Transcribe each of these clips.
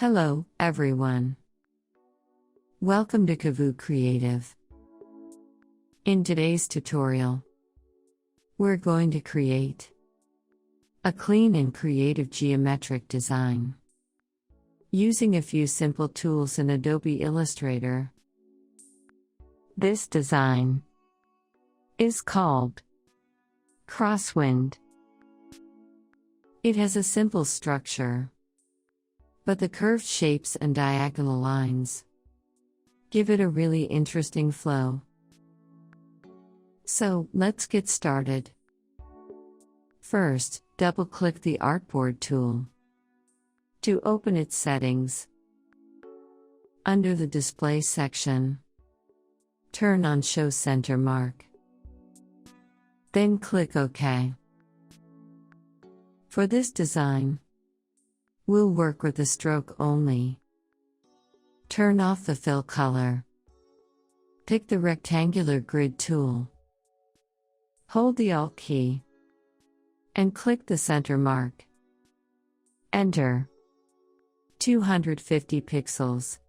Hello, everyone. Welcome to Kavu Creative. In today's tutorial, we're going to create a clean and creative geometric design using a few simple tools in Adobe Illustrator. This design is called Crosswind. It has a simple structure, but the curved shapes and diagonal lines give it a really interesting flow. So, let's get started. First, double-click the Artboard tool to open its settings. Under the Display section, turn on Show Center Mark. Then click OK. For this design, we'll work with the stroke only. Turn off the fill color. Pick the rectangular grid tool. Hold the Alt key and click the center mark. Enter 250 pixels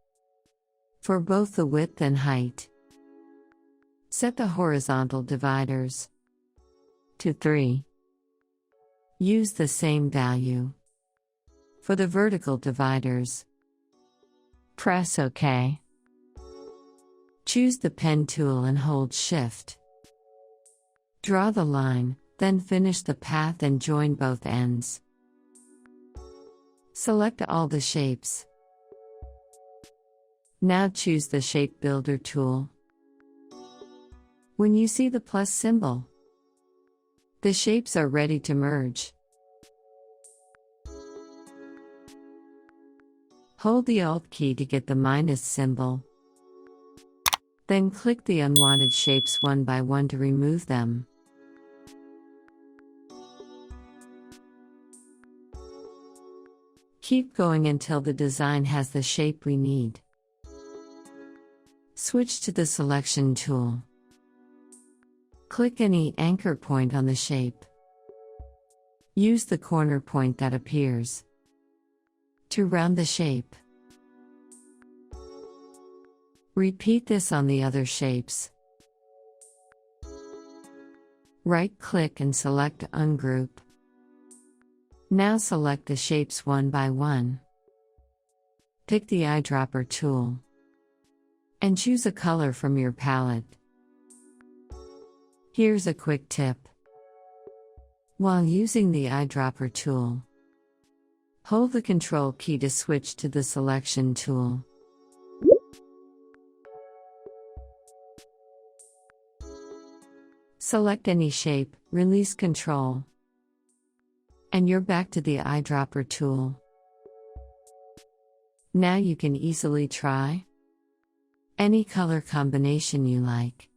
for both the width and height. Set the horizontal dividers to 3. Use the same value for the vertical dividers. Press OK. Choose the pen tool and hold Shift. Draw the line, then finish the path and join both ends. Select all the shapes. Now choose the Shape Builder tool. When you see the plus symbol, the shapes are ready to merge. Hold the Alt key to get the minus symbol. Then click the unwanted shapes one by one to remove them. Keep going until the design has the shape we need. Switch to the Selection tool. Click any anchor point on the shape. Use the corner point that appears to round the shape. Repeat this on the other shapes. Right-click and select Ungroup. Now select the shapes one by one. Pick the eyedropper tool and choose a color from your palette. Here's a quick tip. While using the eyedropper tool, hold the Control key to switch to the Selection tool. Select any shape, release Control, and you're back to the eyedropper tool. Now you can easily try any color combination you like.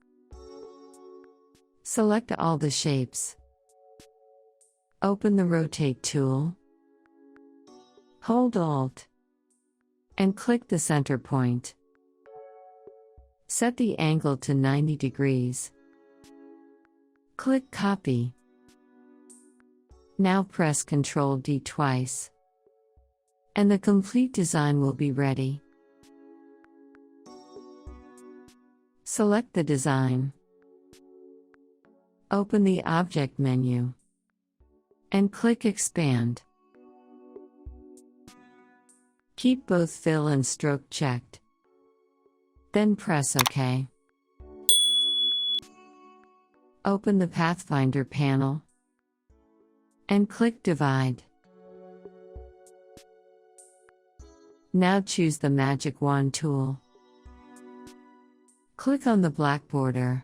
Select all the shapes. Open the Rotate tool. Hold Alt and click the center point. Set the angle to 90 degrees. Click Copy. Now press Ctrl D twice, and the complete design will be ready. Select the design. Open the Object menu and click Expand. Keep both fill and stroke checked. Then press OK. Open the Pathfinder panel and click Divide. Now choose the Magic Wand tool. Click on the black border.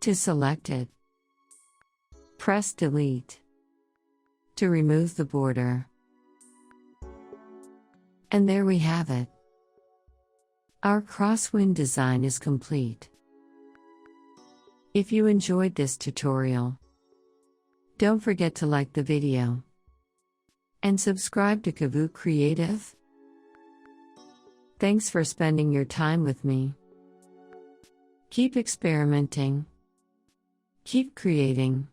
To select it, press Delete to remove the border. And there we have it. Our Crosswind design is complete. If you enjoyed this tutorial, don't forget to like the video and subscribe to Kavu Creative. Thanks for spending your time with me. Keep experimenting. Keep creating.